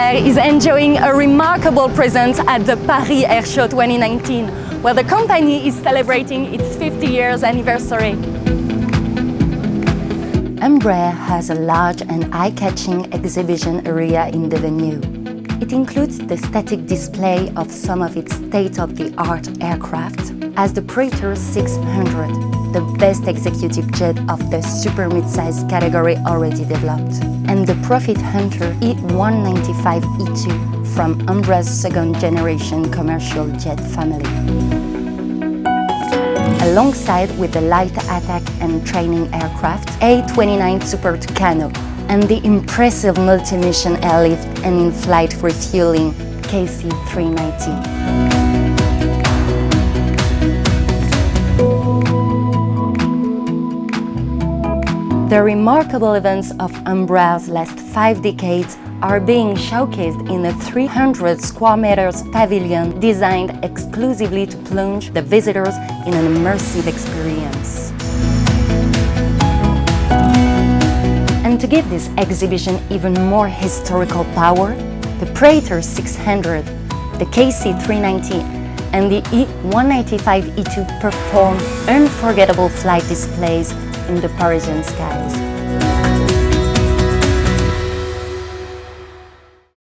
Embraer is enjoying a remarkable presence at the Paris Airshow 2019, where the company is celebrating its 50 years anniversary. Embraer has a large and eye-catching exhibition area in the venue. It includes the static display of some of its state-of-the-art aircraft, as the Praetor 600, the best executive jet of the super mid-size category already developed, and the Profit Hunter E195-E2 from Embraer's second-generation commercial jet family. Alongside with the light attack and training aircraft A-29 Super Tucano and the impressive multi-mission airlift and in-flight refueling KC-390. The remarkable events of Embraer's last 5 decades are being showcased in a 300 square meters pavilion designed exclusively to plunge the visitors in an immersive experience. And to give this exhibition even more historical power, the Praetor 600, the KC-390 and the E195-E2 perform unforgettable flight displays in the Parisian skies.